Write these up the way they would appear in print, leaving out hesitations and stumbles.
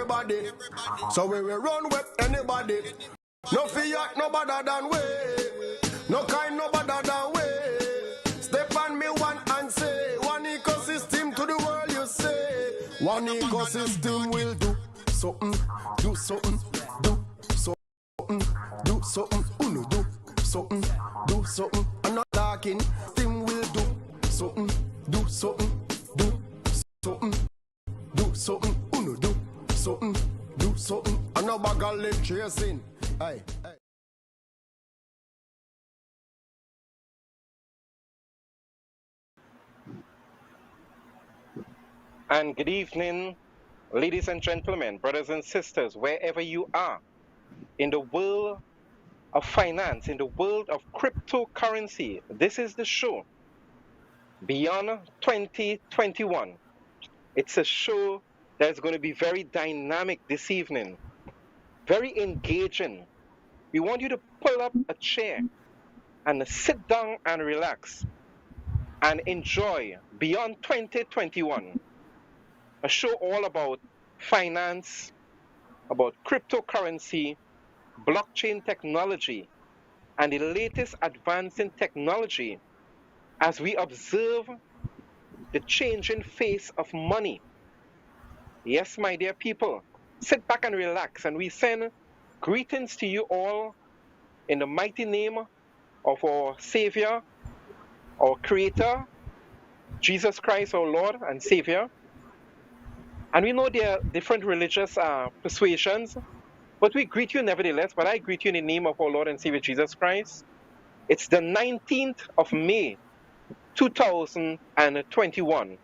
everybody. So we will run with anybody. No fear, no better than we. No kind, no better than we. Step on me one and say, one ecosystem to the world you say. One ecosystem will do something, do something, do something, do something, uno do something, do something. I'm not talking, thing will do something, do something, do something, do something, uno do something, do something. I'm not bag of lip chasing. Hey, hey. And good evening, ladies and gentlemen, brothers and sisters, wherever you are in the world of finance, in the world of cryptocurrency. This is the show, Beyond 2021. It's a show that's going to be very dynamic this evening, very engaging. We want you to pull up a chair and sit down and relax and enjoy Beyond 2021. A show all about finance, about cryptocurrency, blockchain technology, and the latest advance in technology as we observe the changing face of money. Yes, my dear people, sit back and relax, and we send greetings to you all in the mighty name of our Savior, our Creator, Jesus Christ, our Lord and Savior. And we know there are different religious persuasions, but we greet you nevertheless. But I greet you in the name of our Lord and Savior Jesus Christ. It's the 19th of May, 2021.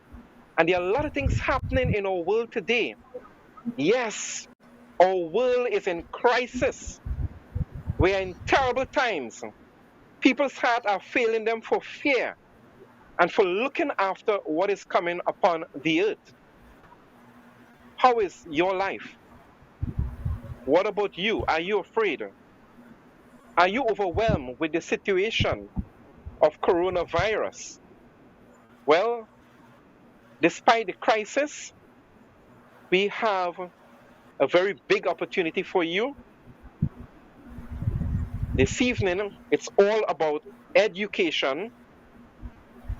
And there are a lot of things happening in our world today. Yes, our world is in crisis. We are in terrible times. People's hearts are failing them for fear and for looking after what is coming upon the earth. How is your life? What about you? Are you afraid? Are you overwhelmed with the situation of coronavirus? Well, despite the crisis, we have a very big opportunity for you. This evening, it's all about education,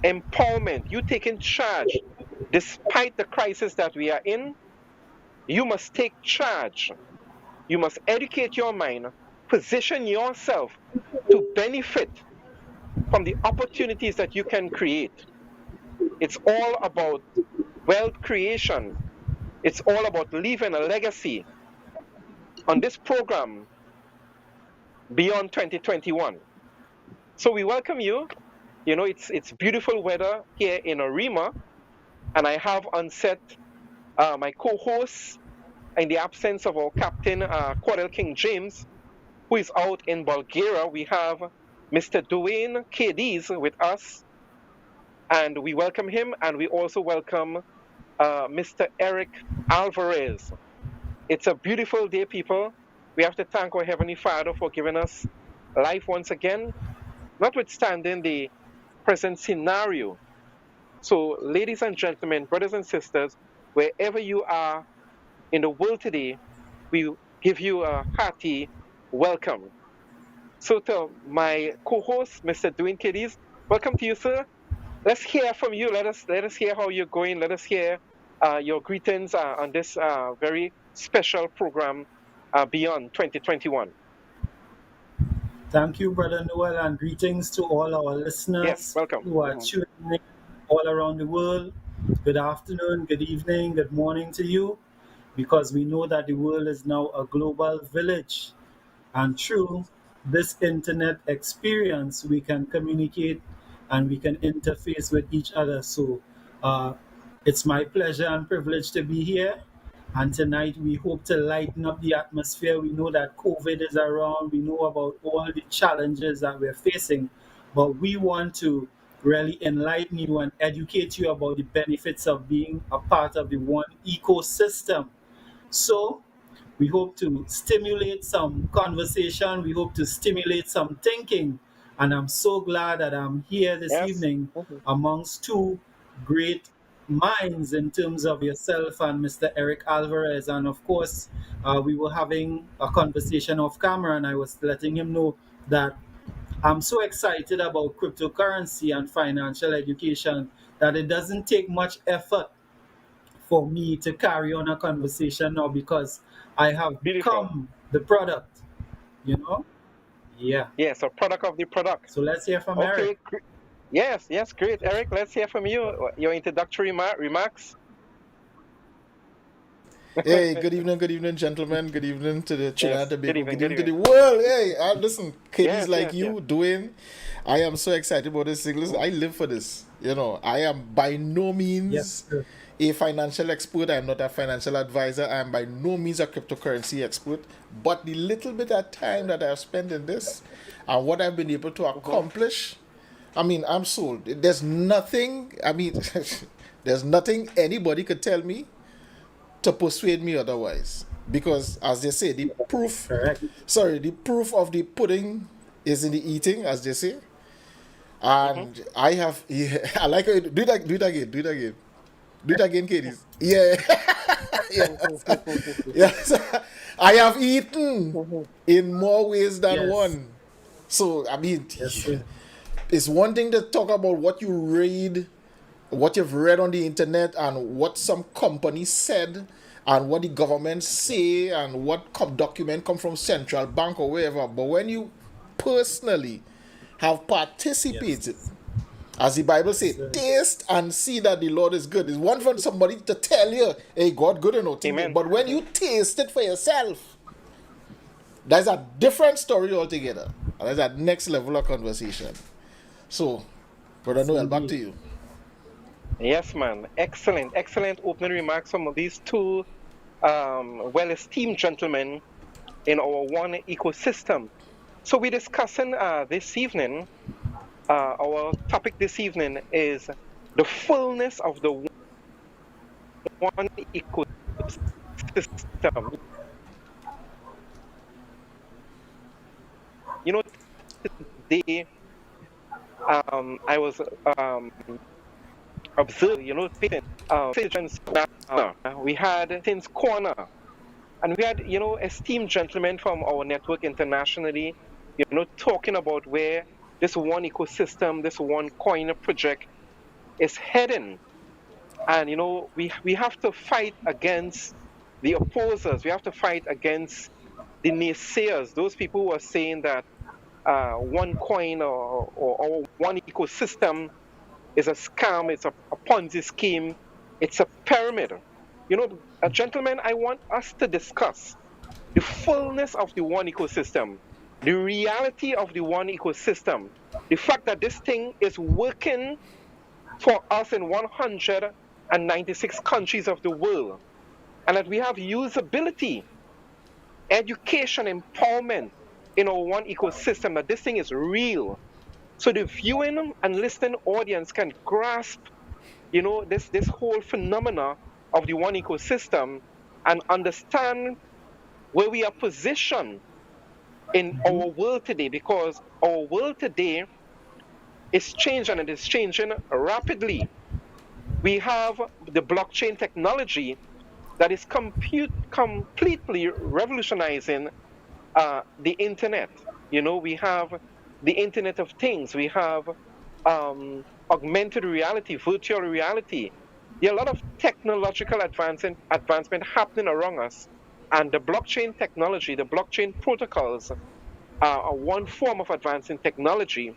empowerment. You taking charge. Despite the crisis that we are in, you must take charge. You must educate your mind, position yourself to benefit from the opportunities that you can create. It's all about wealth creation. It's all about leaving a legacy on this program, Beyond 2021. So we welcome you. You know, it's beautiful weather here in Arima, and I have on set my co-host in the absence of our captain, Cordell King Jayms, who is out in Bulgaria. We have Mr. Dwayne Cadiz with us, and we welcome him, and we also welcome Mr. Eric Alvarez. It's a beautiful day, people. We have to thank our Heavenly Father for giving us life once again, notwithstanding the present scenario. So, ladies and gentlemen, brothers and sisters, wherever you are in the world today, we give you a hearty welcome. So to my co-host, Mr. Dwayne Cadiz, welcome to you, sir. Let's hear from you. Let us hear how you're going. Let us hear your greetings on this very special program, Beyond 2021. Thank you, Brother Noel, and greetings to all our listeners. Yes, welcome. Who are tuning in all around the world. Good afternoon, good evening, good morning to you, because we know that the world is now a global village. And through this internet experience, we can communicate and we can interface with each other. So it's my pleasure and privilege to be here. And tonight we hope to lighten up the atmosphere. We know that COVID is around. We know about all the challenges that we're facing. But we want to really enlighten you and educate you about the benefits of being a part of the one ecosystem. So we hope to stimulate some conversation. We hope to stimulate some thinking. And I'm so glad that I'm here this evening amongst two great minds in terms of yourself and Mr. Eric Alvarez. And of course, we were having a conversation off camera, and I was letting him know that I'm so excited about cryptocurrency and financial education that it doesn't take much effort for me to carry on a conversation now because I have Beautiful. become the product, you know? Yeah. Yes, a product of the product. So let's hear from Eric. Okay. Yes, yes, great. Eric, let's hear from you. Your introductory remarks. Hey, good evening, gentlemen. Good evening to the Trinidad Yes, and good Tobago. evening, Good good evening to the evening. world. Hey, listen, kiddies Yes, like yes, yes. you doing. I am so excited about this thing. Listen, I live for this. I am by no Yes, means sir. a financial expert. I am not a financial advisor. I am by no means a cryptocurrency expert. But the little bit of time that I have spent in this and what I've been able to Mm-hmm. accomplish, I mean, I'm sold. There's nothing, I mean, there's nothing anybody could tell me to persuade me otherwise. Because as they say, Correct. the proof of the pudding is in the eating, as they say. Mm-hmm. And I have, yeah, I like it. Do it again, kiddies. Yeah, yes, yes. I have eaten in more ways than Yes. one. So, I mean, Yes, sir. it's one thing to talk about what you've read on the internet and what some company said and what the government say and what document come from central bank or wherever, but when you personally have participated, Yes. as the Bible Yes, says, sir. taste and see that the Lord is good. It's one for somebody to tell you, hey, God good enough. Amen. But when you taste it for yourself, that's a different story altogether. And that's that next level of conversation. So, Brother Yes, Noel, back indeed. to you. Yes, man. Excellent, excellent opening remarks from these two well-esteemed gentlemen in our one ecosystem. So we're discussing this evening, our topic this evening is the fullness of the one ecosystem. You know, today I was observing, citizens we had since corner, and we had, esteemed gentlemen from our network internationally, talking about where this one ecosystem, this one coin project is heading. And, we have to fight against the opposers. We have to fight against the naysayers, those people who are saying that one coin or one ecosystem is a scam, it's a Ponzi scheme, it's a pyramid. Gentlemen, I want us to discuss the fullness of the one ecosystem, the reality of the one ecosystem, the fact that this thing is working for us in 196 countries of the world, and that we have usability, education, empowerment in our one ecosystem, that this thing is real. So the viewing and listening audience can grasp, this whole phenomena of the one ecosystem and understand where we are positioned in Mm-hmm. our world today, because our world today is changing, and it is changing rapidly. We have the blockchain technology that is completely revolutionizing the internet. We have the Internet of Things. We have augmented reality, virtual reality. There are a lot of technological advancement happening around us, and the blockchain technology, the blockchain protocols are one form of advancing technology,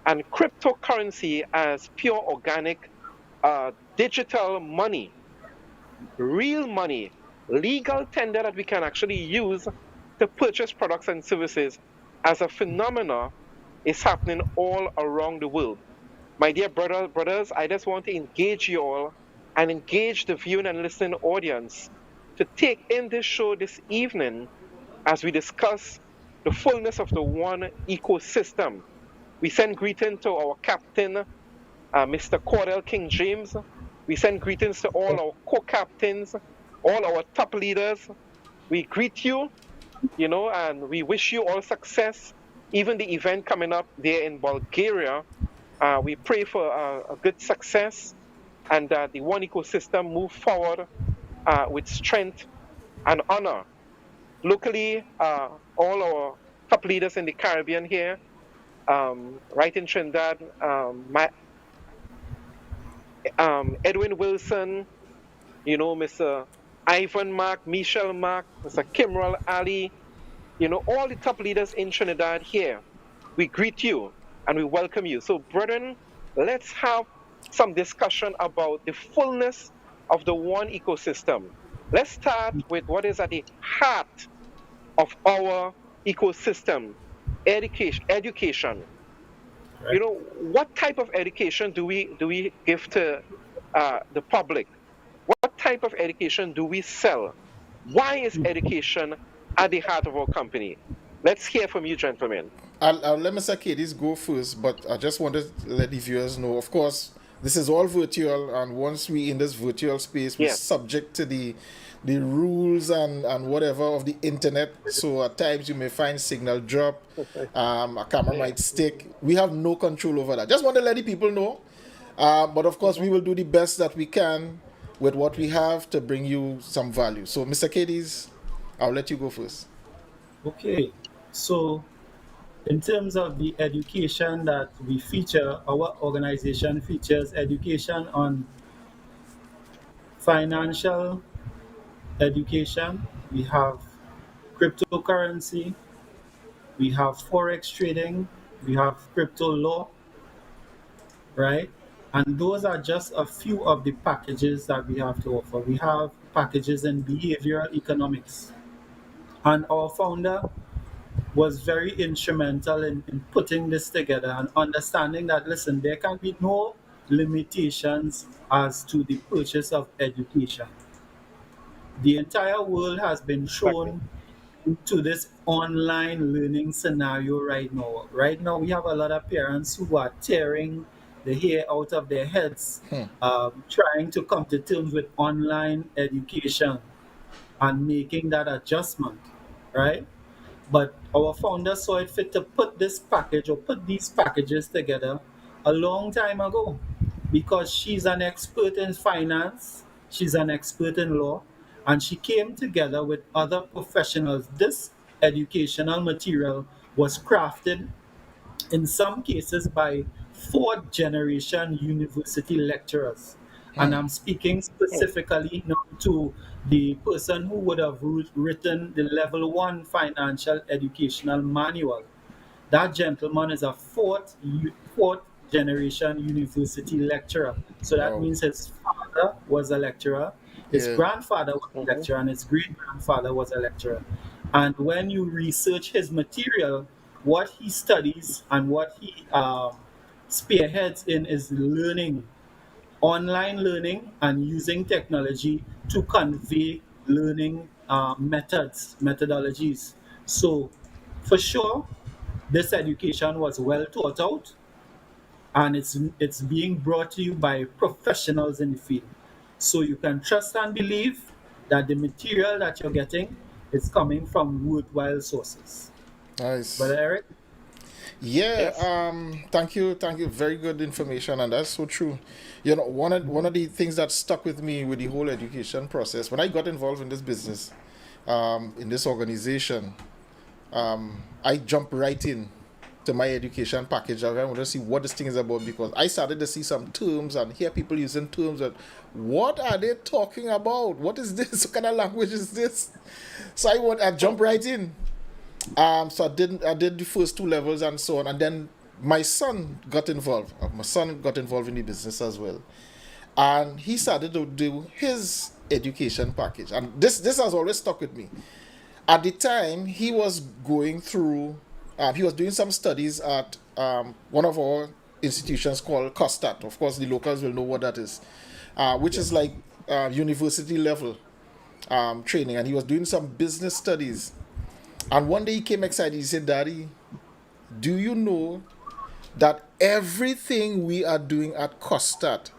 and cryptocurrency as pure organic digital money, real money, legal tender that we can actually use to purchase products and services as a phenomena is happening all around the world. My dear brothers, I just want to engage you all and engage the viewing and listening audience to take in this show this evening as we discuss the fullness of the one ecosystem. We send greetings to our captain, Mr. Cordell King James. We send greetings to all our co-captains, all our top leaders. We greet you, and we wish you all success. Even the event coming up there in Bulgaria, we pray for a good success. and that the one ecosystem move forward with strength and honor. Locally, all our top leaders in the Caribbean here, right in Trinidad, Edwin Wilson, Mr. Ivan Mark, Michelle Mark, Mr. Kimral Ali, all the top leaders in Trinidad here. We greet you and we welcome you. So, brethren, let's have some discussion about the fullness of the one ecosystem. Let's start with what is at the heart of our ecosystem, education. Right. What type of education do we give to the public? What type of education do we sell? Why is education at the heart of our company? Let's hear from you, gentlemen. I'll let Mr. Cadiz go first, but I just wanted to let the viewers know, of course, this is all virtual, and once we in this virtual space, we're Yes, subject to the rules and whatever of the internet. So at times you may find signal drop, a camera yeah, might stick. We have no control over that. Just want to let the people know. But of course, we will do the best that we can with what we have to bring you some value. So, Mr. Cadiz, I'll let you go first. Okay. So, in terms of the education that we feature, our organization features education on financial education. We have cryptocurrency, we have Forex trading, we have crypto law, right? And those are just a few of the packages that we have to offer. We have packages in behavioral economics. And our founder was very instrumental in putting this together and understanding that, listen, there can be no limitations as to the purchase of education. The entire world has been exactly. shown to this online learning scenario right now. Right now, we have a lot of parents who are tearing the hair out of their heads, trying to come to terms with online education and making that adjustment, right? But our founder saw it fit to put this package or put these packages together a long time ago because she's an expert in finance, she's an expert in law, and she came together with other professionals. This educational material was crafted in some cases by fourth generation university lecturers. And I'm speaking Hmm. specifically now to the person who would have written the level one financial educational manual. That gentleman is a fourth generation university lecturer. So that Wow. means his father was a lecturer, his Yeah. grandfather was a Mhm. lecturer, and his great grandfather was a lecturer. And when you research his material, what he studies and what he spearheads in is learning, online learning, and using technology to convey learning methodologies. So, for sure, this education was well thought out, and it's being brought to you by professionals in the field. So you can trust and believe that the material that you're getting is coming from worthwhile sources. Brother Nice. Eric? Yeah, Yes. thank you, thank you. Very good information, and that's so true. One of the things that stuck with me with the whole education process when I got involved in this business, in this organization, I jumped right in to my education package. I want to see what this thing is about because I started to see some terms and hear people using terms that what are they talking about? What is this? What kind of language is this? So I Hmm. jumped right in. So I did the first two levels and so on, and then my son got involved. My son got involved in the business as well, and he started to do his education package. And this has always stuck with me. At the time, he was going through, he was doing some studies at one of our institutions called COSTAT. Of course, the locals will know what that is, which is Yes. like university level training. And he was doing some business studies. And one day he came excited. He said, "Daddy, do you know that everything we are doing at COSTAT,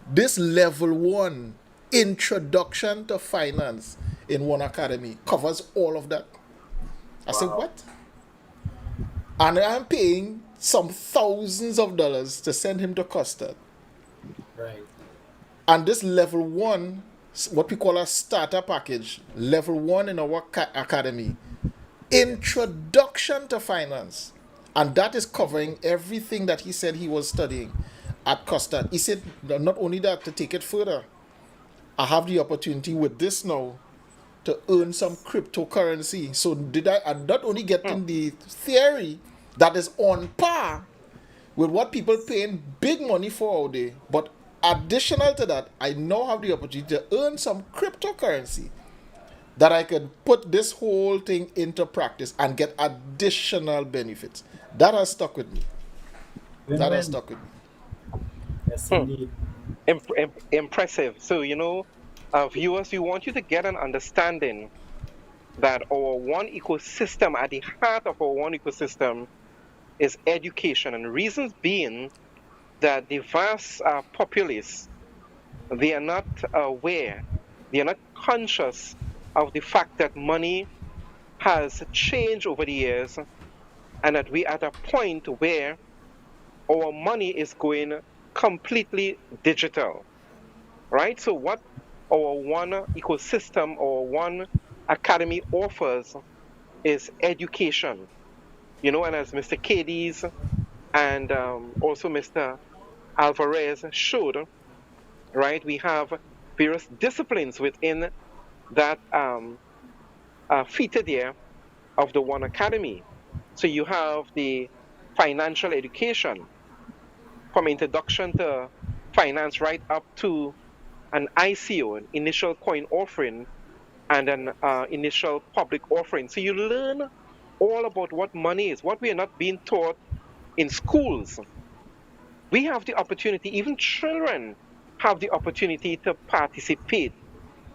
this level one introduction to finance in one academy covers all of that?" I said, Wow. "What?" And I'm paying some thousands of dollars to send him to COSTAT. Right. And this level one, what we call a starter package, level one in our academy, introduction to finance. And that is covering everything that he said he was studying at Costa. He said not only that, to take it further, I have the opportunity with this now to earn some cryptocurrency. So did I'm not only getting the theory that is on par with what people paying big money for out there, but additional to that, I now have the opportunity to earn some cryptocurrency that I can put this whole thing into practice and get additional benefits. That has stuck with me. That has Win-win. stuck with me. Yes, indeed. Impressive. So, viewers, we want you to get an understanding that our one ecosystem, at the heart of our one ecosystem, is education. And reasons being that the vast populace, they are not aware, they are not conscious of the fact that money has changed over the years and that we are at a point where our money is going completely digital, right? So what our one ecosystem or one academy offers is education, and as Mr. Cadiz and also Mr. Alvarez showed, right, we have various disciplines within that feature there of the One Academy. So you have the financial education from introduction to finance right up to an ICO, an initial coin offering, and an initial public offering. So you learn all about what money is, what we are not being taught in schools. We have the opportunity, even children have the opportunity to participate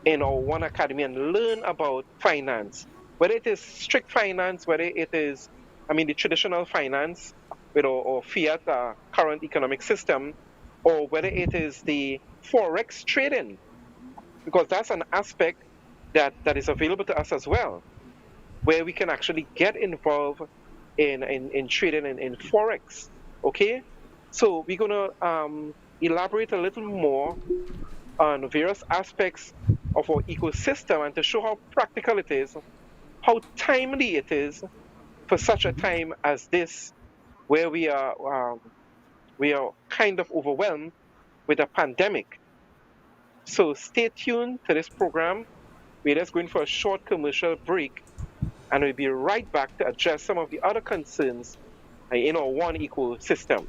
in our One Academy and learn about finance, whether it is strict finance, whether it is, the traditional finance with our fiat current economic system, or whether it is the Forex trading, because that's an aspect that is available to us as well, where we can actually get involved in trading in Forex. Okay? So we're going to elaborate a little more on various aspects of our ecosystem and to show how practical it is, how timely it is for such a time as this, where we are kind of overwhelmed with a pandemic. So stay tuned to this program. We're just going for a short commercial break, and we'll be right back to address some of the other concerns in our one ecosystem.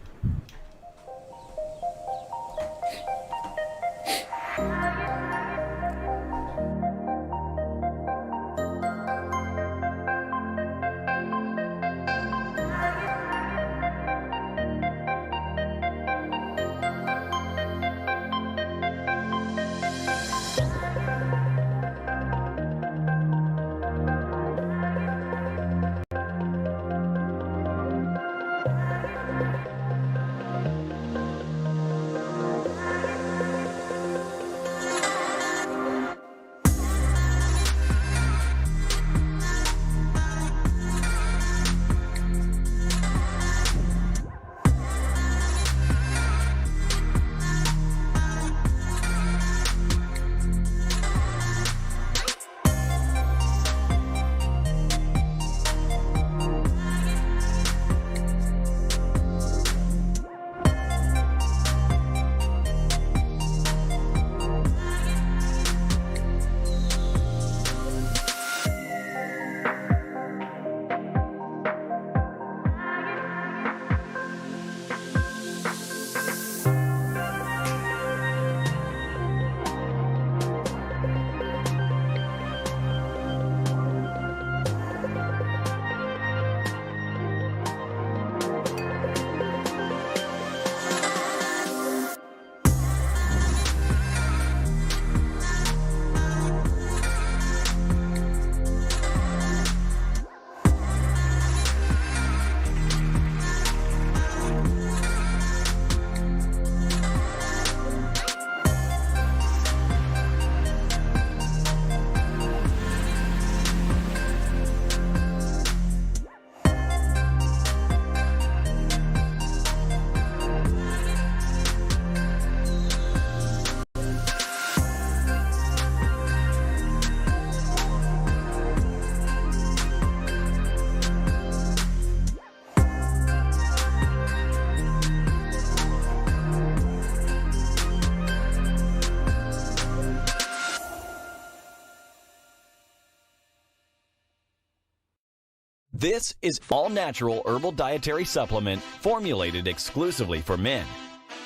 This is all-natural herbal dietary supplement formulated exclusively for men.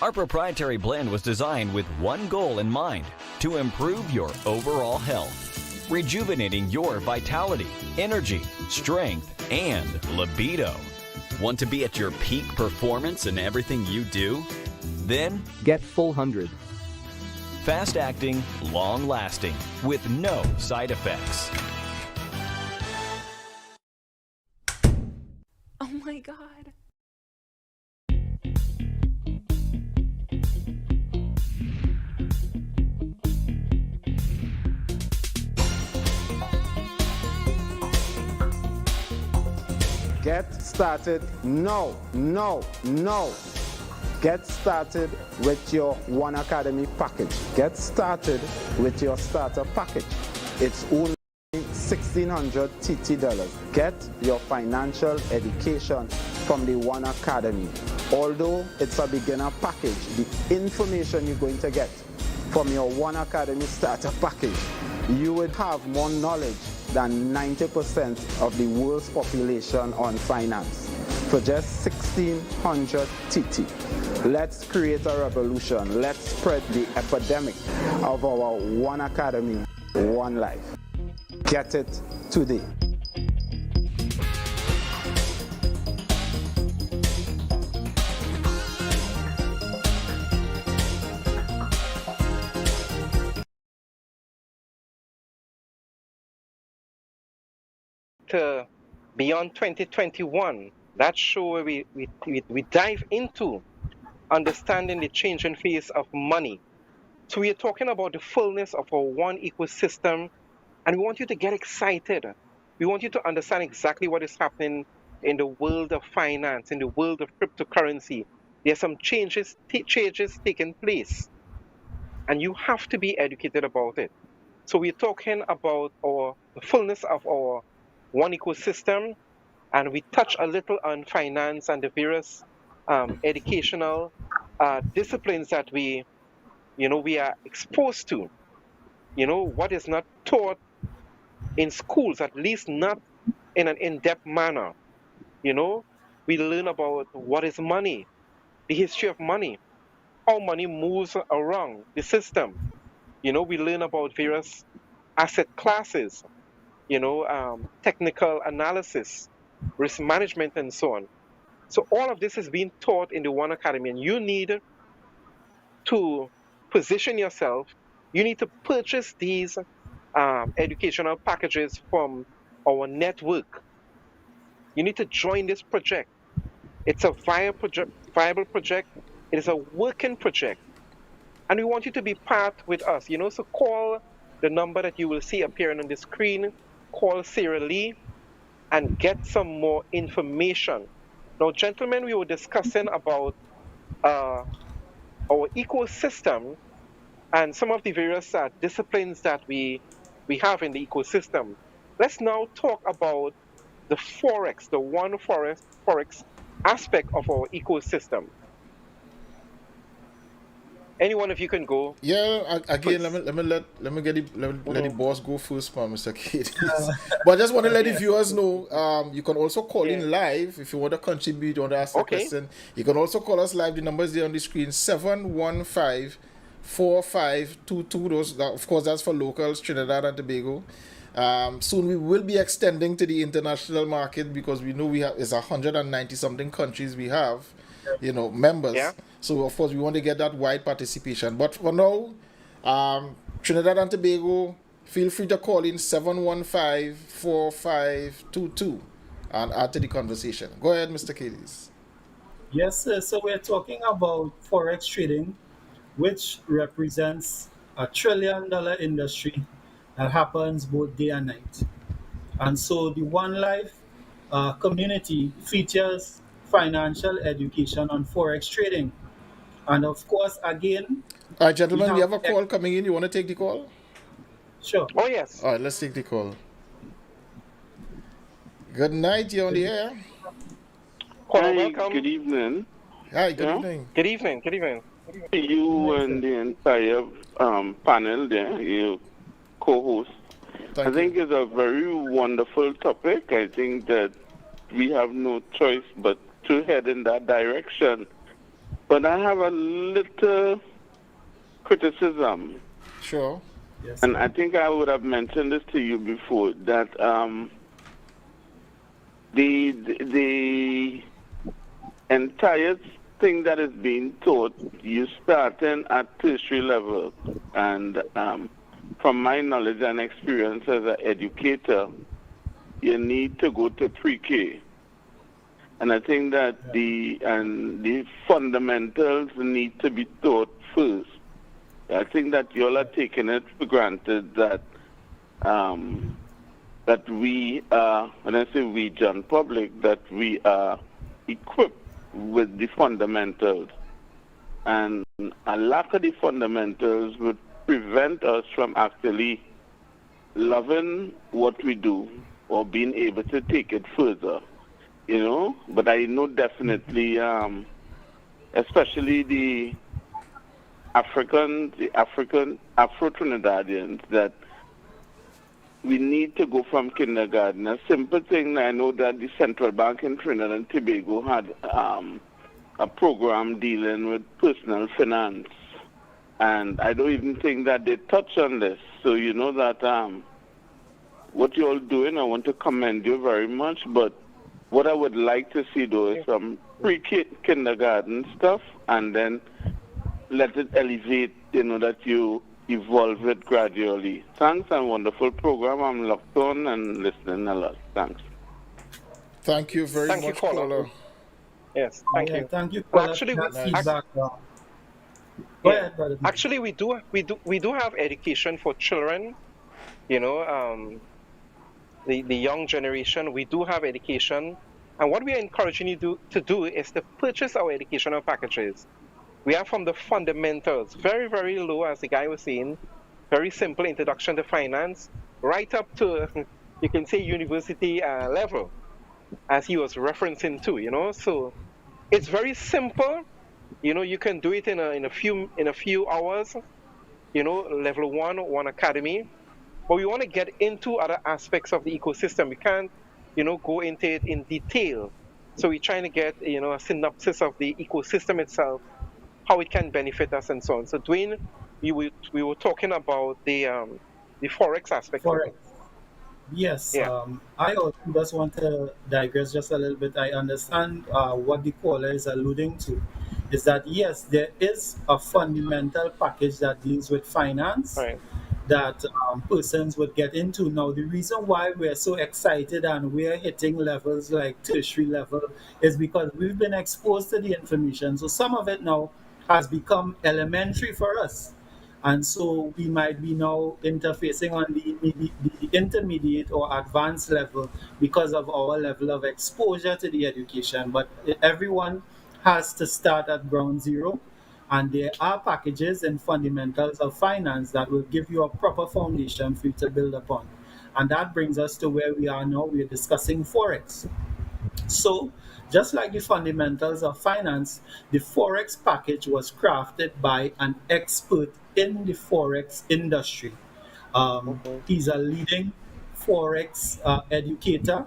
Our proprietary blend was designed with one goal in mind: to improve your overall health, rejuvenating your vitality, energy, strength, and libido. Want to be at your peak performance in everything you do? Then Get Full 100. fast-acting, long-lasting, with no side effects. Oh my God. Get started now. Get started with your One Academy package. Get started with your starter package. It's only $1,600 TT. Get your financial education from the One Academy. Although it's a beginner package, the information you're going to get from your One Academy starter package, you would have more knowledge than 90% of the world's population on finance for just $1,600 TT. Let's create a revolution. Let's spread the epidemic of our One Academy, One Life. Get it today. To Beyond 2021, that show where we dive into understanding the changing face of money. So we are talking about the fullness of our one ecosystem, and we want you to get excited. We want you to understand exactly what is happening in the world of finance, in the world of cryptocurrency. There are some changes taking place, and you have to be educated about it. So we're talking about the fullness of our one ecosystem, and we touch a little on finance and the various educational disciplines that we are exposed to. What is not taught in schools, at least not in an in-depth manner. We learn about what is money, the history of money, how money moves around the system. We learn about various asset classes, technical analysis, risk management, and so on. So all of this is being taught in the One Academy, and you need to position yourself. You need to purchase these educational packages from our network. You need to join this project. It's a viable project. It is a working project. And we want you to be part with us, so call the number that you will see appearing on the screen, call Sarah Lee, and get some more information. Now, gentlemen, we were discussing about our ecosystem and some of the various disciplines that we have in the ecosystem. Let's now talk about the Forex, the one Forex aspect of our ecosystem. Anyone of you can go. Yeah, again, Please. let me get let the boss go first, Mr. Katie. But I just want to let the viewers know, you can also call in live if you want to contribute, you want to ask a question. You can also call us live. The number is there on the screen: 715-4522. Those, of course, that's for locals, Trinidad and Tobago. Soon we will be extending to the international market because we know we have 190 something countries we have, members. Yeah. So of course we want to get that wide participation. But for now, Trinidad and Tobago, feel free to call in 715-4522 and add to the conversation. Go ahead, Mr. Kaylees. Yes, sir. So we're talking about Forex trading, which represents a $1 trillion industry that happens both day and night. And so the One Life community features financial education on Forex trading. And of course, again, All right, gentlemen, we have a call coming in. You want to take the call? Sure. Oh, yes. All right, let's take the call. Good night, you're on the air. Caller, welcome. Good evening. Hi, good evening. Good evening. Good evening. You and the entire panel there, you co-host. I think it's a very wonderful topic. I think that we have no choice but to head in that direction. But I have a little criticism, Sure. Yes, and I sir. think I would have mentioned this to you before, that the entire thing that is being taught, you starting at tertiary level, and from my knowledge and experience as an educator, you need to go to pre-K. And I think that the fundamentals need to be taught first. I think that you all are taking it for granted that that we are, when I say we, John Public, that we are equipped with the fundamentals. And a lack of the fundamentals would prevent us from actually loving what we do or being able to take it further, you know. But I know definitely, especially the Afro Trinidadians, that we need to go from kindergarten. A simple thing, I know that the Central Bank in Trinidad and Tobago had a program dealing with personal finance. And I don't even think that they touch on this. So you know that what you're all doing, I want to commend you very much. But what I would like to see, though, is some pre-kindergarten stuff, and then let it elevate, you know, that you evolve it gradually. Thanks, and wonderful program. I'm locked on and listening a lot. Thanks. Thank you very Thank you, much, caller. caller. Yes, thank Yeah, you. thank you Well, for actually, that Nice. feedback. Go yeah, ahead, brother. actually, we do have education for children. You know, the young generation. We do have education, and what we are encouraging you to do is to purchase our educational packages. We are from the fundamentals, very, very low, as the guy was saying, very simple introduction to finance, right up to, you can say, university level, as he was referencing to, you know. So it's very simple. You know, you can do it in a few hours. You know, level one academy. But we want to get into other aspects of the ecosystem. We can't, you know, go into it in detail. So we're trying to get, you know, a synopsis of the ecosystem itself, how it can benefit us, and so on. So Dwayne, we were talking about the forex aspect of Forex. it. Yes, Yeah. I also just want to digress just a little bit. I understand what the caller is alluding to is that yes, there is a fundamental package that deals with finance Right. that persons would get into. Now, the reason why we're so excited and we're hitting levels like tertiary level is because we've been exposed to the information. So some of it now has become elementary for us. And so we might be now interfacing on the intermediate or advanced level because of our level of exposure to the education. But everyone has to start at ground zero. And there are packages and fundamentals of finance that will give you a proper foundation for you to build upon. And that brings us to where we are now. We're discussing Forex. So, just like the fundamentals of finance, the Forex package was crafted by an expert in the Forex industry. Mhm. He's a leading Forex educator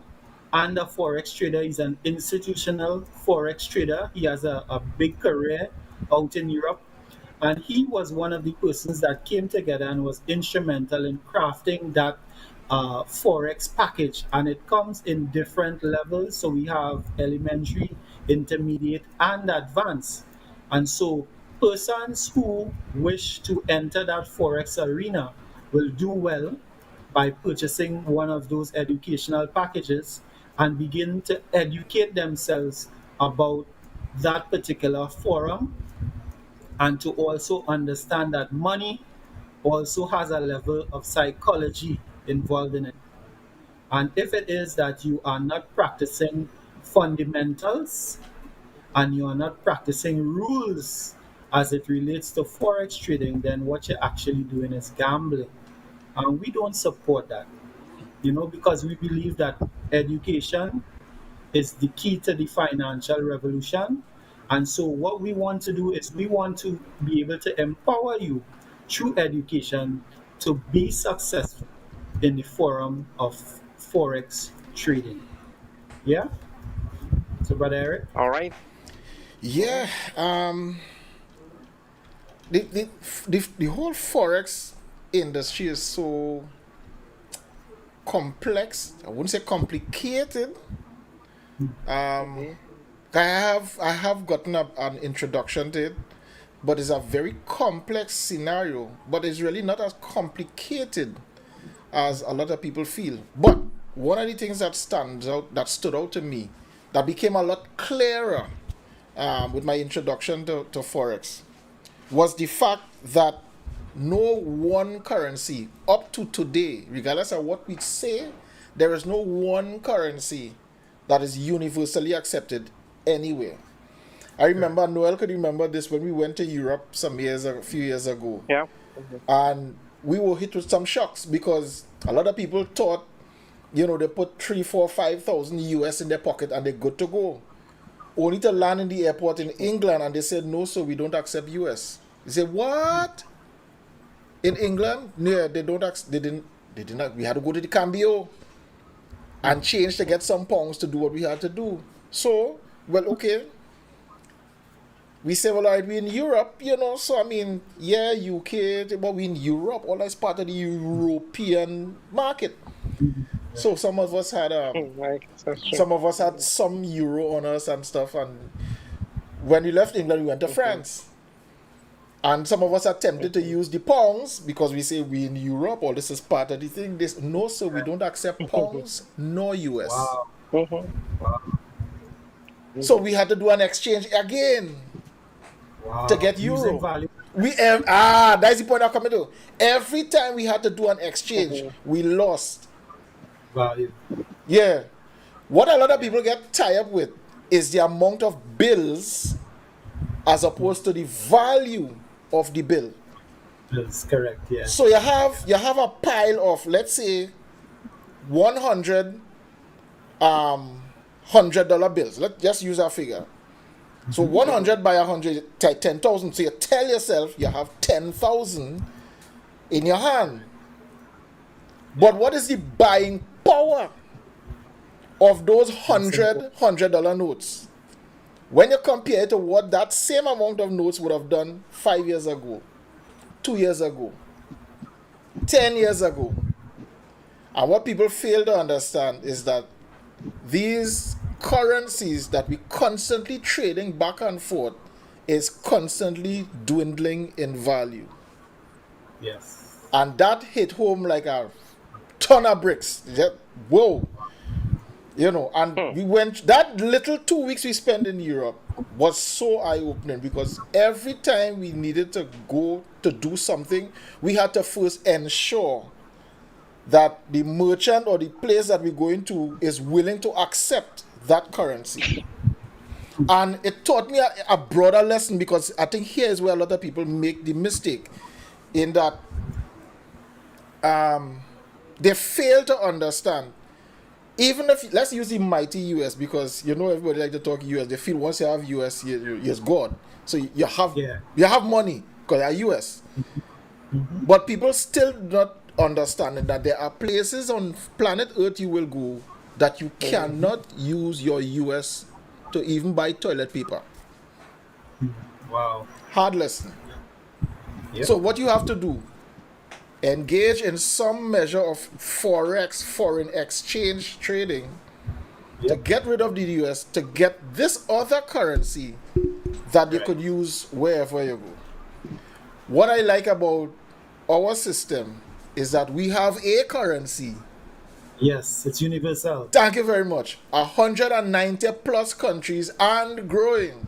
and a Forex trader. He's an institutional Forex trader. He has a big career out in Europe. And he was one of the persons that came together and was instrumental in crafting that Forex package. And it comes in different levels. So we have elementary, intermediate, and advanced. And so persons who wish to enter that Forex arena will do well by purchasing one of those educational packages and begin to educate themselves about that particular forum and to also understand that money also has a level of psychology involved in it. And if it is that you are not practicing fundamentals and you are not practicing rules as it relates to forex trading, then what you're actually doing is gambling. And we don't support that, because we believe that education is the key to the financial revolution. And so, what we want to do is we want to be able to empower you through education to be successful in the forum of Forex trading. Yeah? So, Brother Eric? All right. Yeah. The whole forex industry is so complex. I wouldn't say complicated. I have gotten an introduction to it, but it's a very complex scenario. But it's really not as complicated as a lot of people feel. But one of the things that stood out to me, that became a lot clearer with my introduction to forex, was the fact that no one currency up to today, regardless of what we say, there is no one currency that is universally accepted anywhere. I remember, Noel could remember this when we went to Europe a few years ago. Yeah. And we were hit with some shocks because a lot of people thought, they put 3, 4, 5,000 US in their pocket and they're good to go. Only to land in the airport in England and they said, no, sir, we don't accept US. They said, what? In England? No, they didn't, we had to go to the Cambio and change to get some pounds to do what we had to do. So, well, okay. We say, well, all right, we're in Europe, so I mean, yeah, UK, but we're in Europe, all that's part of the European market. So some of us had some euro on us and stuff, and when we left England, we went to France. And some of us are tempted to use the pounds because we say we're in Europe, or this is part of the thing. No, sir, we don't accept pounds nor US. Wow. So we had to do an exchange again. Wow. To get euro. Value. That's the point I'm coming to. Every time we had to do an exchange, we lost value. Yeah. What a lot of people get tied up with is the amount of bills as opposed to the value of the bill. That's correct, yeah. So you have a pile of, let's say, 100 $100 bills. Let's just use our figure. So 100 by 100, 10,000. So you tell yourself you have 10,000 in your hand. But what is the buying power of those $100 notes? When you compare it to what that same amount of notes would have done 5 years ago, 2 years ago, 10 years ago. And what people fail to understand is that these currencies that we constantly trading back and forth is constantly dwindling in value. Yes. And that hit home like a ton of bricks. Whoa. You know, and we went, that little 2 weeks we spent in Europe was so eye-opening, because every time we needed to go to do something, we had to first ensure that the merchant or the place that we're going to is willing to accept that currency. And it taught me a broader lesson, because I think here is where a lot of people make the mistake, in that they fail to understand. Even if, let's use the mighty US, because you know everybody like to talk US. They feel once you have US, you're God. So you have money because you're US. But people still not understanding that there are places on planet Earth you will go that you cannot use your US to even buy toilet paper. Wow. Hard lesson. Yep. So what you have to do, engage in some measure of Forex, foreign exchange trading, to get rid of the US, to get this other currency that you could use wherever you go. What I like about our system is that we have a currency. Yes, it's universal. Thank you very much. 190 plus countries and growing.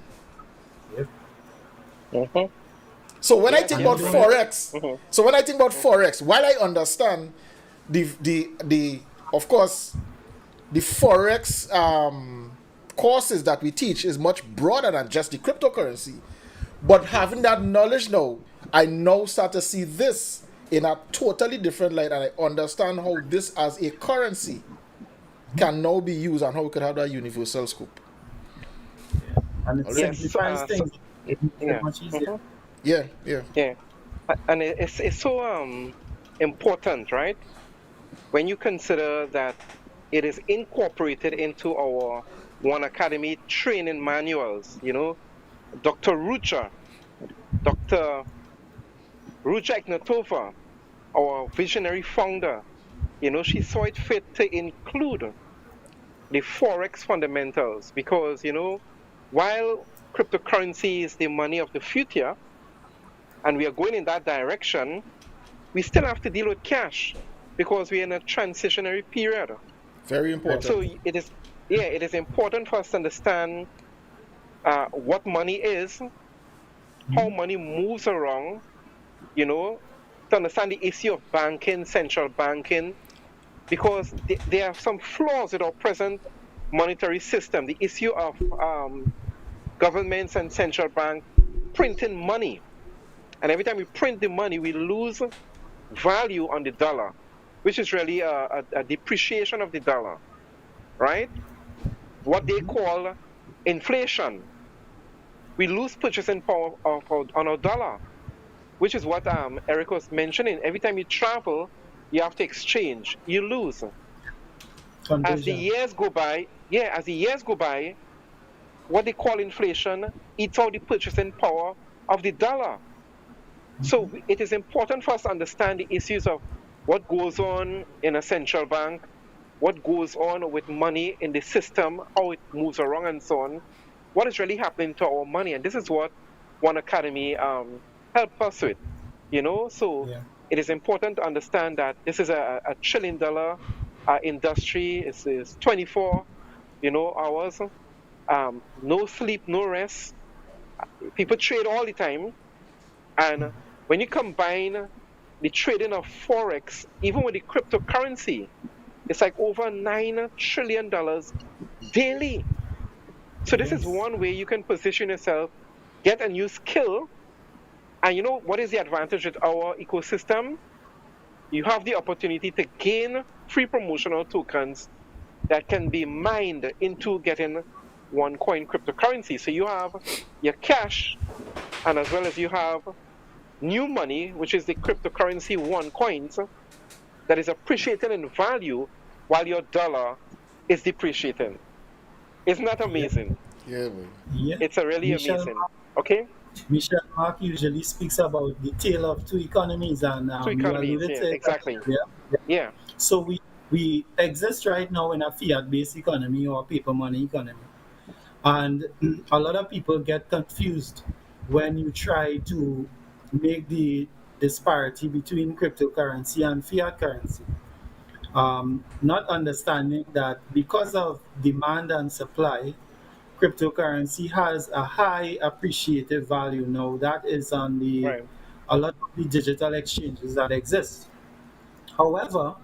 Yep. So when I think about Forex, while I understand the of course the Forex courses that we teach is much broader than just the cryptocurrency, but having that knowledge now, I now start to see this in a totally different light, and I understand how this as a currency can now be used and how we could have that universal scope. And it simplifies things. It's much easier. Yeah. And it's so important, right? When you consider that it is incorporated into our One Academy training manuals, Dr. Dr. Rucha Ignatova, our visionary founder, she saw it fit to include the Forex fundamentals because, while cryptocurrency is the money of the future and we are going in that direction, we still have to deal with cash because we're in a transitionary period. Very important. So it is important for us to understand what money is, how money moves around, to understand the issue of banking, central banking, because there are some flaws in our present monetary system. The issue of governments and central bank printing money. And every time we print the money, we lose value on the dollar, which is really a depreciation of the dollar, right? What they call inflation. We lose purchasing power on our dollar, which is what Eric was mentioning. Every time you travel, you have to exchange. You lose. As the years go by, what they call inflation eats out the purchasing power of the dollar. So it is important for us to understand the issues of what goes on in a central bank, what goes on with money in the system, how it moves around and so on, what is really happening to our money. And this is what One Academy helped us with, So it is important to understand that this is a $1 trillion industry. It's 24, hours, no sleep, no rest. People trade all the time. And when you combine the trading of Forex, even with the cryptocurrency, it's like over $9 trillion daily. So this is one way you can position yourself, get a new skill. And what is the advantage with our ecosystem? You have the opportunity to gain free promotional tokens that can be mined into getting OneCoin cryptocurrency. So you have your cash, and as well as you have new money, which is the cryptocurrency OneCoins, that is appreciating in value while your dollar is depreciating. Isn't that amazing? Yeah. It's really amazing. Okay? Michel Mark usually speaks about the tale of two economies, and two economies, exactly. Yeah. So we exist right now in a fiat-based economy or paper money economy, and a lot of people get confused when you try to make the disparity between cryptocurrency and fiat currency. Not understanding that because of demand and supply, cryptocurrency has a high appreciative value now. That is on a lot of the digital exchanges that exist. However,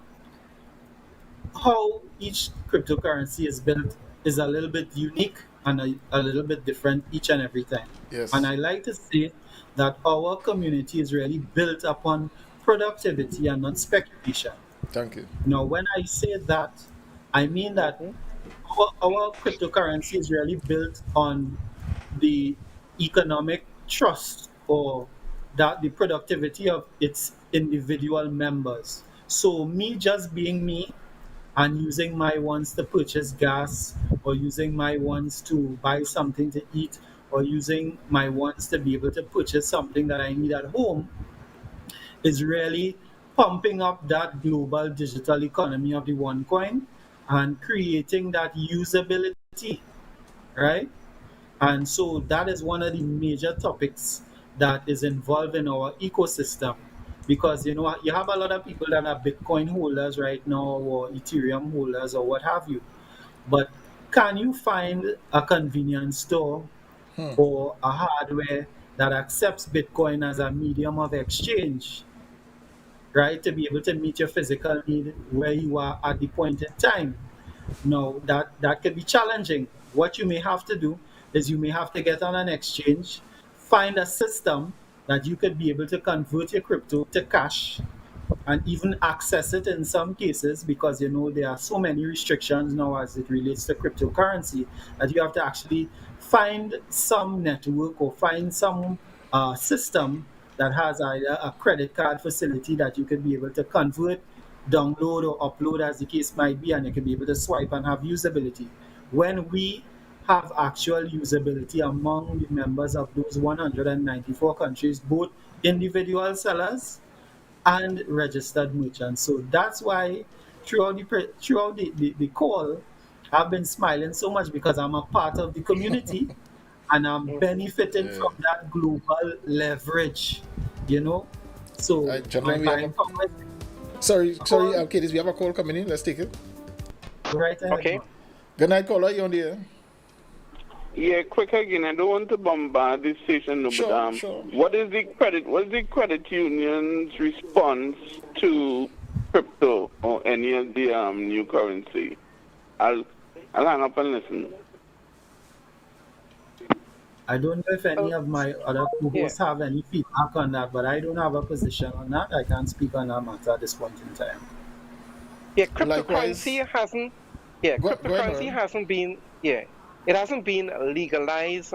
how each cryptocurrency is built is a little bit unique and a little bit different each and every time. Yes. And I like to say that our community is really built upon productivity and not speculation. Thank you. Now, when I say that, I mean that our cryptocurrency is really built on the economic trust or that the productivity of its individual members. So me just being me and using my ones to purchase gas or using my ones to buy something to eat or using my ones to be able to purchase something that I need at home is really pumping up that global digital economy of the OneCoin and creating that usability, right? And so that is one of the major topics that is involved in our ecosystem because you have a lot of people that are Bitcoin holders right now or Ethereum holders or what have you. But can you find a convenience store or a hardware that accepts Bitcoin as a medium of exchange, right, to be able to meet your physical need where you are at the point in time? No, that can be challenging. What you may have to do is you may have to get on an exchange, find a system that you could be able to convert your crypto to cash and even access it in some cases because there are so many restrictions now as it relates to cryptocurrency that you have to actually find some network or find some system that has either a credit card facility that you could be able to convert, download or upload as the case might be, and you can be able to swipe and have usability. when we have actual usability among the members of those 194 countries, both individual sellers and registered merchants. So that's why throughout the call, I've been smiling so much because I'm a part of the community and I'm benefiting Yeah. from that global leverage, you know. So my Gentlemen, we have a buying power sorry, call okay, we have a call coming in. Let's take it. right ahead, Okay. man. Good night, caller. You on the air? Yeah, quick again. I don't want to bombard this station, no, but Sure. what is the credit union's response to crypto or any of the new currency? I'll hang up and listen. I don't know if any of my other co-hosts have any feedback on that, but I don't have a position on that. I can't speak on that matter at this point in time. Yeah, Likewise. Go ahead, cryptocurrency Noel. hasn't been, it hasn't been legalized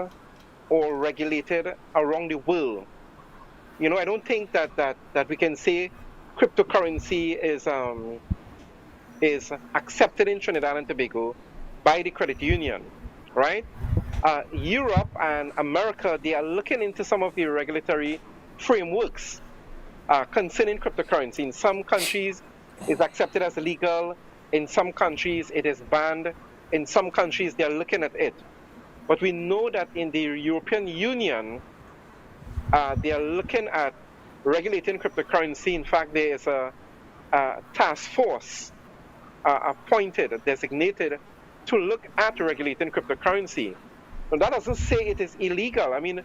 or regulated around the world. You know, I don't think that we can say cryptocurrency is accepted in Trinidad and Tobago by the credit union, right? Europe and America, they are looking into some of the regulatory frameworks concerning cryptocurrency. In some countries, it's accepted as illegal. In some countries, it is banned. In some countries, they are looking at it. But we know that in the European Union, they are looking at regulating cryptocurrency. In fact, there is a task force appointed, designated to look at regulating cryptocurrency. Now, that doesn't say it is illegal. I mean,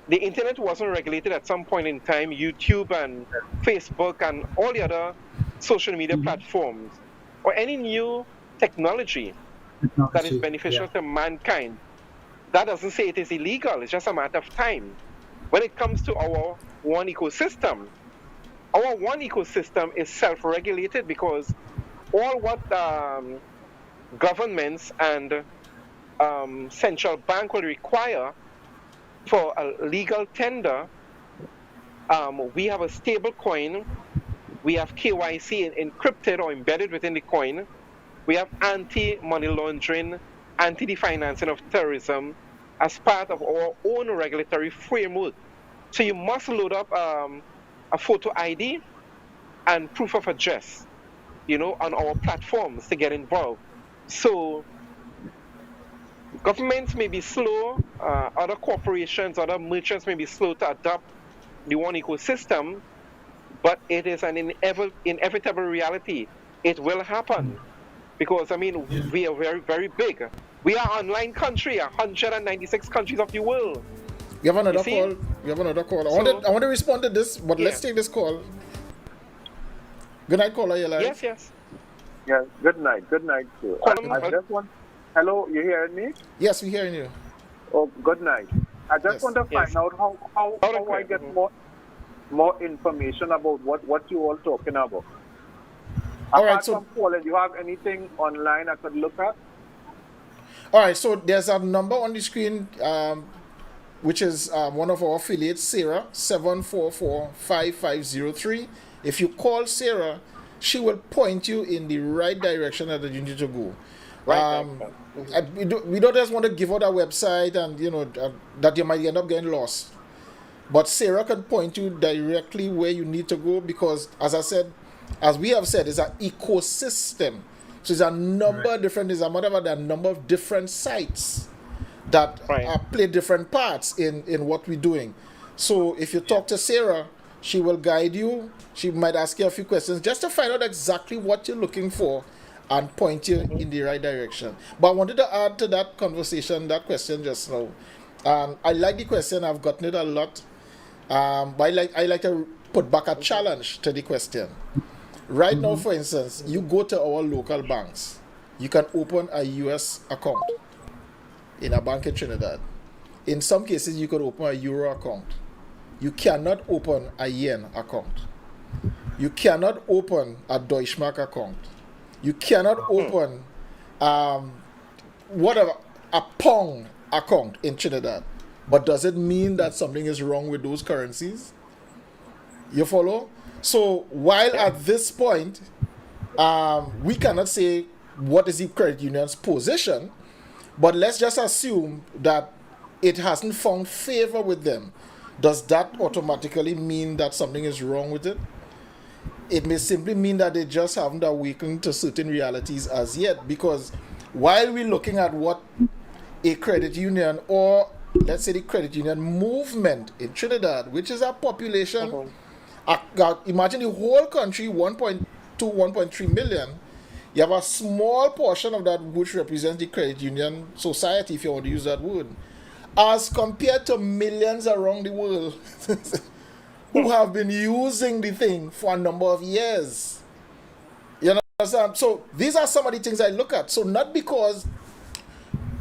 the internet wasn't regulated at some point in time. YouTube and Facebook and all the other social media platforms, or any new technology that is beneficial to mankind, that doesn't say it is illegal. It's just a matter of time. When it comes to our one ecosystem is self-regulated because all what governments and central bank will require for a legal tender, we have a stable coin, we have KYC encrypted or embedded within the coin, we have anti-money laundering, anti-financing of terrorism as part of our own regulatory framework. So you must load up a photo ID and proof of address, on our platforms to get involved. So governments may be slow, other corporations, other merchants may be slow to adopt the one ecosystem, but it is an inevitable reality. It will happen because, we are very, very big. We are an online country, 196 countries of the world. We have another call. I want to respond to this, but let's take this call. Good night, caller. You're live. Yes. Yeah, good night, sir. I just want... Hello, you hearing me? Yes, we're hearing you. Oh, good night. I just want to find out how I get more information about what you all talking about. All right, Apart so from calling, you have anything online I could look at? all right, so there's a number on the screen, which is one of our affiliates, Sarah, 744-5503. If you call Sarah, she will point you in the right direction that you need to go. We don't just want to give out our website and that you might end up getting lost. But Sarah can point you directly where you need to go because, as we have said, it's an ecosystem. So there's a number of different. There's a number of different sites that play different parts in what we're doing. So if you talk to Sarah, she will guide you. She might ask you a few questions just to find out exactly what you're looking for and point you in the right direction. But I wanted to add to that conversation, that question just now. I like the question. I've gotten it a lot. But I like to put back a challenge to the question. Right now, for instance, you go to our local banks. You can open a US account in a bank in Trinidad. In some cases, you could open a Euro account. You cannot open a Yen account. You cannot open a Deutschmark account. You cannot open a Pong account in Trinidad. But does it mean that something is wrong with those currencies? You follow? So while at this point, we cannot say what is the credit union's position, But let's just assume that it hasn't found favor with them. Does that automatically mean that something is wrong with it? It may simply mean that they just haven't awakened to certain realities as yet. Because while we're looking at what a credit union, or let's say the credit union movement in Trinidad, which is a population, imagine the whole country, 1.2, 1.3 million. You have a small portion of that which represents the credit union society, if you want to use that word, as compared to millions around the world who have been using the thing for a number of years. You understand? So these are some of the things I look at. So not because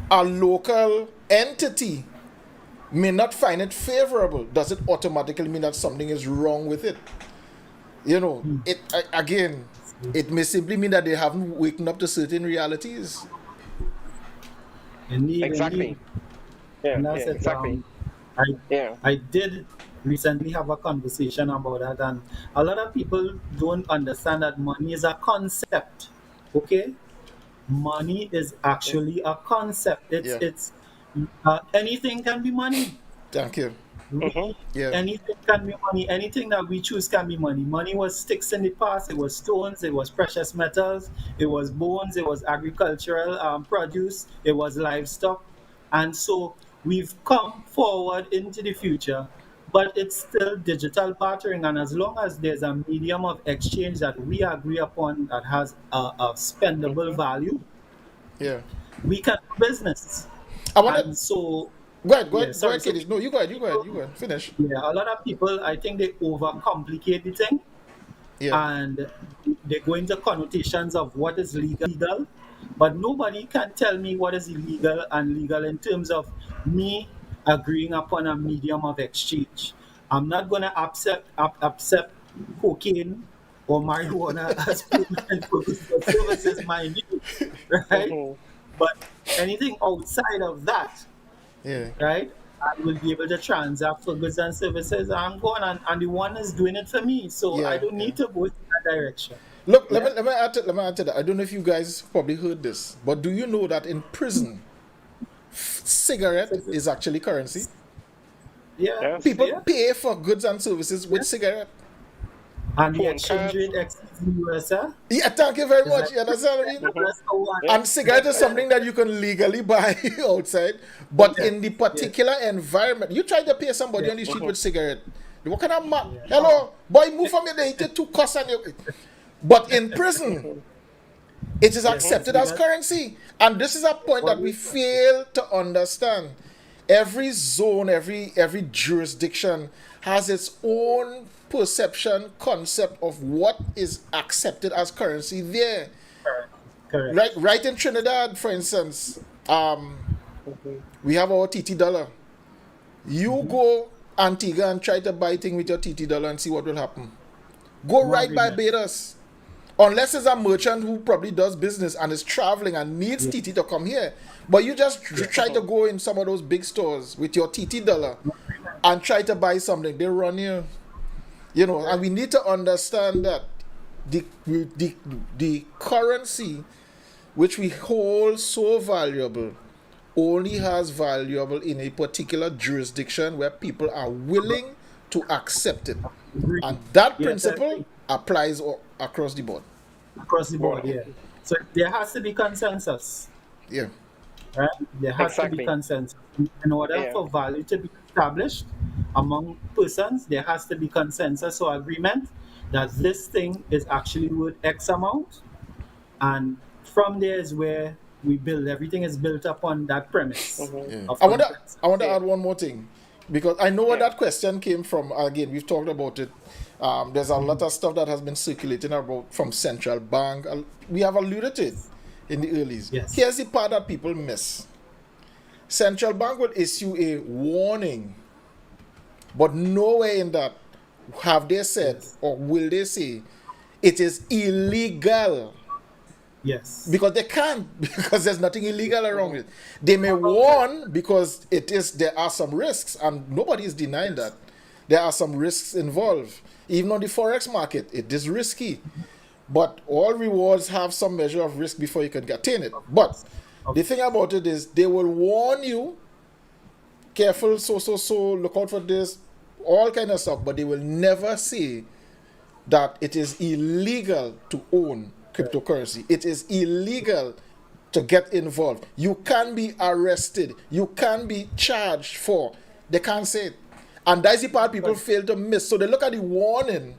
a local entity may not find it favorable, does it automatically mean that something is wrong with it? You know, again, it may simply mean that they haven't waken up to certain realities. Exactly. Yeah, And that's it. exactly. I did recently have a conversation about that, and a lot of people don't understand that money is a concept. Okay, money is actually a concept. It's anything can be money. Thank you. Yeah. Anything can be money. Anything that we choose can be money. Money was sticks in the past. It was stones. It was precious metals. It was bones. It was agricultural produce. It was livestock. And so we've come forward into the future, but it's still digital bartering. And as long as there's a medium of exchange that we agree upon that has a spendable value, yeah, we can do business. I want And so Go ahead, sorry, Katie. No, you go ahead. Finish. yeah, a lot of people, I think they overcomplicate the thing, and they go into connotations of what is legal, but nobody can tell me what is illegal and legal in terms of me agreeing upon a medium of exchange. I'm not going to accept cocaine or marijuana as payment for services, mind you, right? But anything outside of that, right? I will be able to transact for goods and services. I'm going and the one is doing it for me. So I don't need to go in that direction. Look, let me add to that. I don't know if you guys probably heard this, but do you know that in prison, cigarette is actually currency? Yeah. People pay for goods and services with cigarette. And the exchange rate exceeds the US, Yeah, thank you very much. You understand what I mean? And cigarette is something that you can legally buy outside, but in the particular environment, you try to pay somebody on the street with cigarette. What kind of hello, boy, move from here, they hit 2 costs on you. But in prison, it is accepted as currency. And this is a point that we fail to understand. Every zone, every jurisdiction has its own perception, concept of what is accepted as currency there. Correct. Right in Trinidad, for instance, we have our TT dollar. You go Antigua and try to buy thing with your TT dollar and see what will happen. Go right by Barbados. Unless it's a merchant who probably does business and is traveling and needs TT to come here. But you just try to go in some of those big stores with your TT dollar and try to buy something. They run you. You know, and we need to understand that the currency which we hold so valuable only has valuable in a particular jurisdiction where people are willing to accept it. And that principle applies across the board. Across the board, yeah. So there has to be consensus. Yeah. Right? There has to be consensus. In order for value to be established among persons, there has to be consensus or agreement that this thing is actually worth X amount. And from there is where we build. Everything is built upon that premise. I want to add one more thing, because I know where that question came from. Again, we've talked about it. There's a lot of stuff that has been circulating about from central bank. We have alluded to it in the earlies. Here's the part that people miss. Central bank will issue a warning, but nowhere in that have they said or will they say it is illegal. Yes. Because they can't, because there's nothing illegal around it. They may warn because there are some risks, and nobody is denying that. There are some risks involved. Even on the Forex market, it is risky. But all rewards have some measure of risk before you can attain it. But The thing about it is they will warn you, careful, so, look out for this, all kind of stuff, but they will never say that it is illegal to own cryptocurrency. It is illegal to get involved. You can be arrested. You can be charged for. They can't say it. And that's the part people fail to miss. So they look at the warning,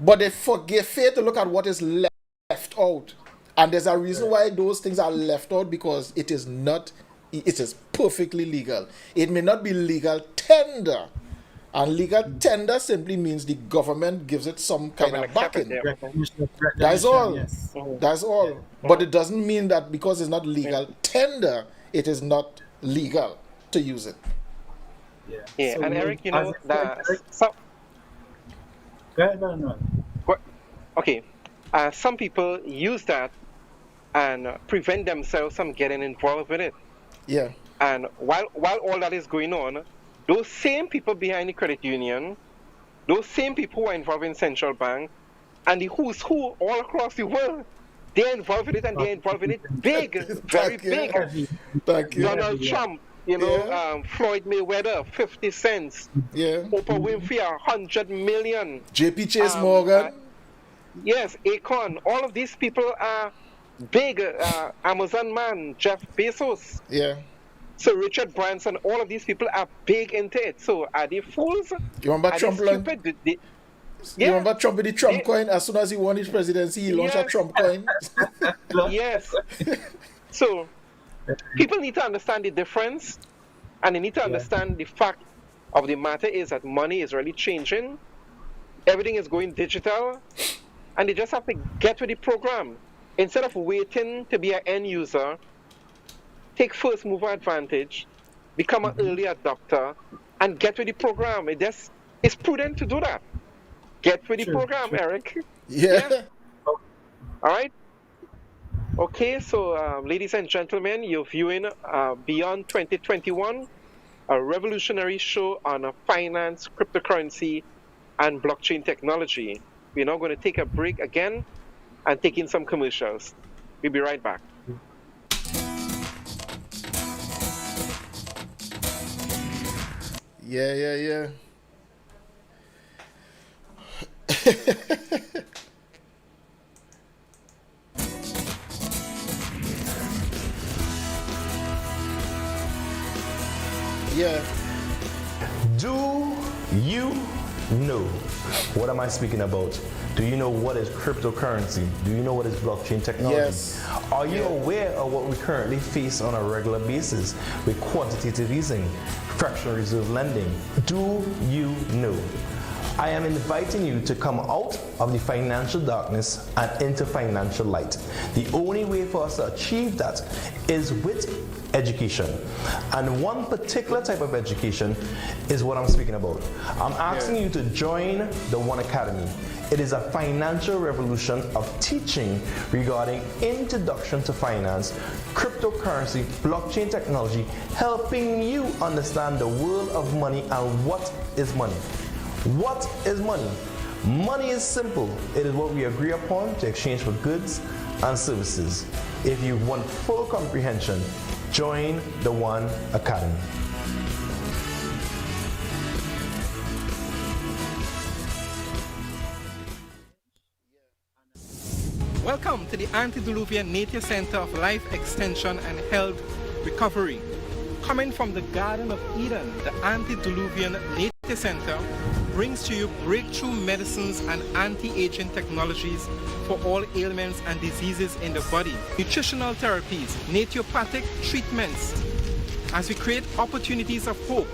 but they fail to look at what is left out. And there's a reason why those things are left out, because it is perfectly legal. It may not be legal tender. And legal tender simply means the government gives it some kind of backing. That's all. Yes. That's all. But it doesn't mean that because it's not legal tender, it is not legal to use it. Yeah, so and Eric, you know, Go ahead, Noel. Okay, some people use that and prevent themselves from getting involved with it. Yeah. And while all that is going on, those same people behind the credit union, those same people who are involved in central bank, and the who's who all across the world, they're involved in it, and they're involved in it big, very big. Thank you. Donald Trump, you know, Floyd Mayweather, 50 cents. Yeah. Oprah Winfrey, 100 million. JP Chase Morgan. Yes, Akon. All of these people are big. Amazon man, Jeff Bezos. Yeah. So Richard Branson, all of these people are big into it. So are they fools? You remember Trump? You remember Trump with the Trump coin? As soon as he won his presidency, he launched a Trump coin. Yes. So people need to understand the difference, and they need to understand the fact of the matter is that money is really changing. Everything is going digital, and they just have to get with the program. Instead of waiting to be an end user, take first mover advantage, become an early adopter, and get with the program. It's prudent to do that. Get with the program, Eric. Yeah. All right. Okay, so ladies and gentlemen, you're viewing Beyond 2021, a revolutionary show on finance, cryptocurrency, and blockchain technology. We're now going to take a break again and take in some commercials. We'll be right back. Yeah. Yeah. Do you know? What am I speaking about? Do you know what is cryptocurrency? Do you know what is blockchain technology? Yes. Are you aware of what we currently face on a regular basis with quantitative easing, fractional reserve lending? Do you know? I am inviting you to come out of the financial darkness and into financial light. The only way for us to achieve that is with education. And one particular type of education is what I'm speaking about. I'm asking you to join the One Academy. It is a financial revolution of teaching regarding introduction to finance, cryptocurrency, blockchain technology, helping you understand the world of money and what is money. What is money? Money is simple. It is what we agree upon to exchange for goods and services. If you want full comprehension, join the One Academy. Welcome to the Antediluvian Nature Center of Life Extension and Health Recovery. Coming from the Garden of Eden, the Antediluvian Nature Center brings to you breakthrough medicines and anti-aging technologies for all ailments and diseases in the body, nutritional therapies, naturopathic treatments, as we create opportunities of hope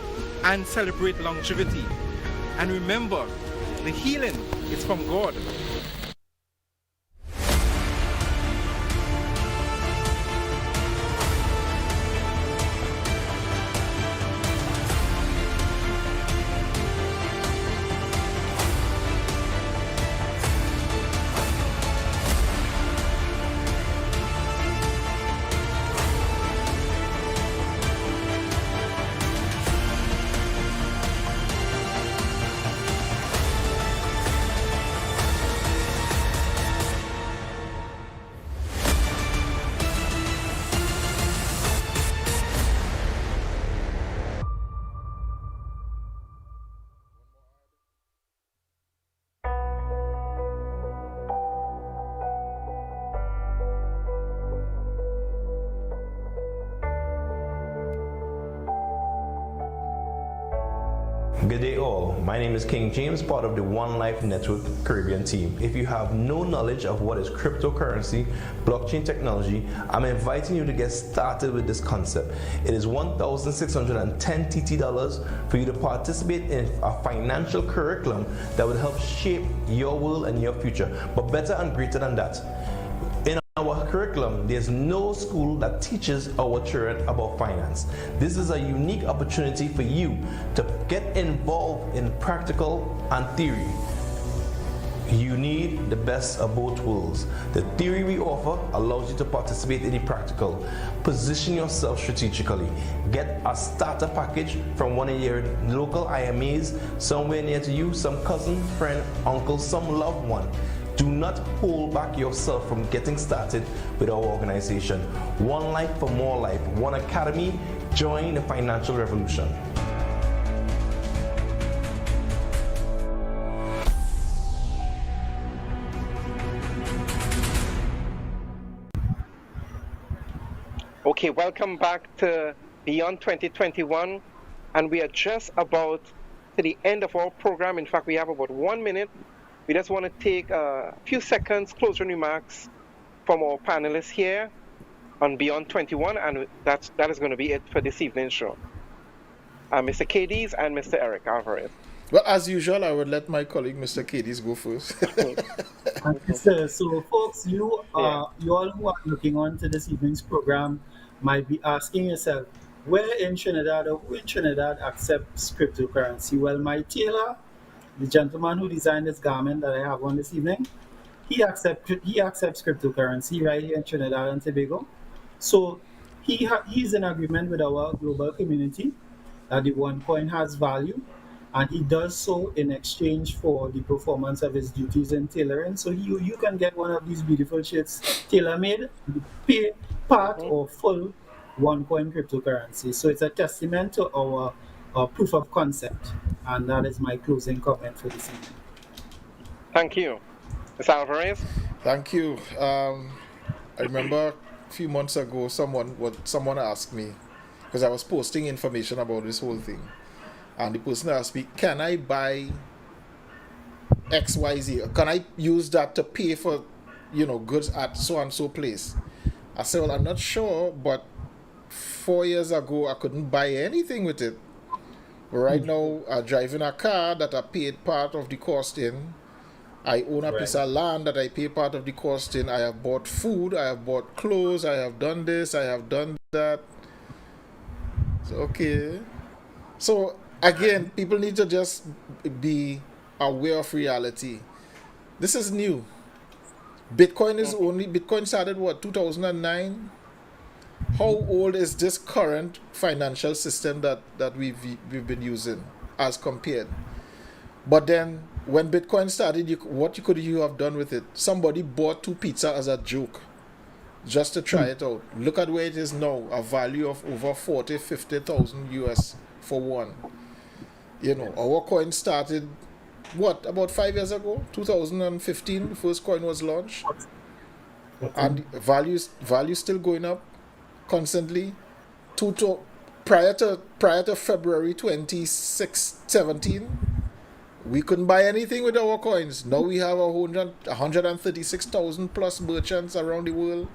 and celebrate longevity. And remember, the healing is from God. Good day all. My name is King James, part of the One Life Network Caribbean team. If you have no knowledge of what is cryptocurrency, blockchain technology, I'm inviting you to get started with this concept. It is $1,610 TT for you to participate in a financial curriculum that will help shape your world and your future. But better and greater than that, in our curriculum, there's no school that teaches our children about finance. This is a unique opportunity for you to get involved in practical and theory. You need the best of both worlds. The theory we offer allows you to participate in the practical. Position yourself strategically. Get a starter package from one of your local IMAs somewhere near to you, some cousin, friend, uncle, some loved one. Do not hold back yourself from getting started with our organization. One life for more life. One academy. Join the financial revolution. Okay, welcome back to Beyond 2021, and we are just about to the end of our program. In fact, we have about 1 minute. We just want to take a few seconds, closing remarks from our panelists here on Beyond 21, and that is going to be it for this evening's show. Mr. Cadiz and Mr. Eric Alvarez. Well, as usual, I would let my colleague Mr. Cadiz go first. So, folks, you all who are looking on to this evening's program might be asking yourself, where in Trinidad or who in Trinidad accepts cryptocurrency? Well, my tailor, the gentleman who designed this garment that I have on this evening, he accepts cryptocurrency right here in Trinidad and Tobago. So he's in agreement with our global community that the OneCoin has value, and he does so in exchange for the performance of his duties in tailoring. So you can get one of these beautiful shirts tailor-made, pay part or full OneCoin cryptocurrency. So it's a testament to our proof of concept. And that is my closing comment for this evening. Thank you. Mr. Alvarez? Thank you. I remember a few months ago, someone asked me, because I was posting information about this whole thing, and the person asked me, can I buy XYZ? Can I use that to pay for, goods at so-and-so place? I said, well, I'm not sure, but 4 years ago, I couldn't buy anything with it. Right now, I'm driving a car that I paid part of the cost in. I own a piece of land that I pay part of the cost in. I have bought food, I have bought clothes, I have done this, I have done that. So, okay. So, again, people need to just be aware of reality. This is new. Bitcoin started, 2009? How old is this current financial system that we've been using as compared? But then when Bitcoin started, what could you have done with it? Somebody bought 2 pizza as a joke just to try it out. Look at where it is now, a value of over 50,000 US for one. Our coin started about 5 years ago, 2015, the first coin was launched. And value still going up constantly. Prior to February 2017, we couldn't buy anything with our coins. Now we have 136,000 plus merchants around the world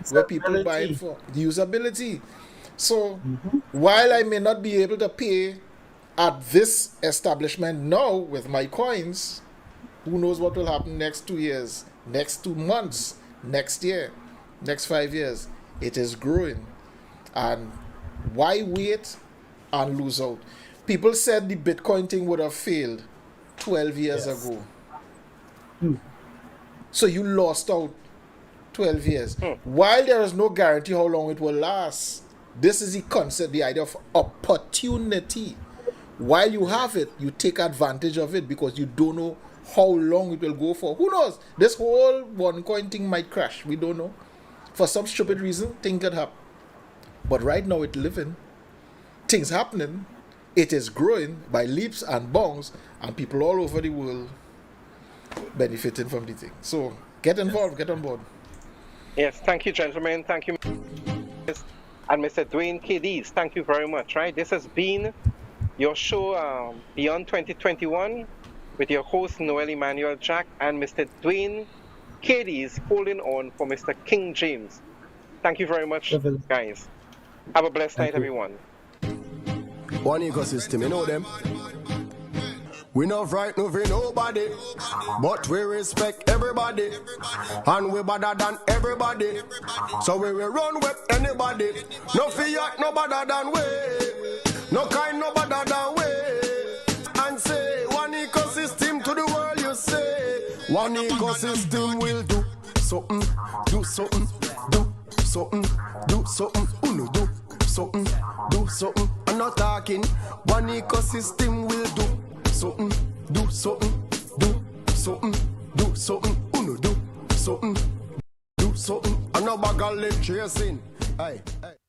where people buy it for usability. So while I may not be able to pay at this establishment now with my coins, who knows what will happen next 2 years, next 2 months, next year, next 5 years. It is growing. And why wait and lose out? People said the Bitcoin thing would have failed 12 years ago. So you lost out 12 years. While there is no guarantee how long it will last, this is the concept, the idea of opportunity. While you have it, you take advantage of it because you don't know how long it will go for. Who knows? This whole OneCoin thing might crash. We don't know. For some stupid reason, things could happen. But right now it's living. Things happening. It is growing by leaps and bounds, and people all over the world benefiting from the thing. So get involved, get on board. Yes, thank you, gentlemen. Thank you. And Mr. Dwayne Cadiz, thank you very much. Right, this has been your show Beyond 2021 with your host Noel, Emmanuel, Jack, and Mr. Dwayne Cadies holding on for Mr. King Jayms. Thank you very much, guys. Have a blessed night, everyone. One ecosystem, you know them. We not frightened of nobody, but we respect everybody, and we better than everybody. So we will run with anybody. No fear, no better than we. No kind, no better than we. And say one ecosystem to the world. You say one ecosystem will do something, do something, do something, do something. Uno do something, do something. I'm not talking. One ecosystem will do something, do something, do something, do something. Uno do something, do something. I'm not bag of lip chasing. Hey, hey.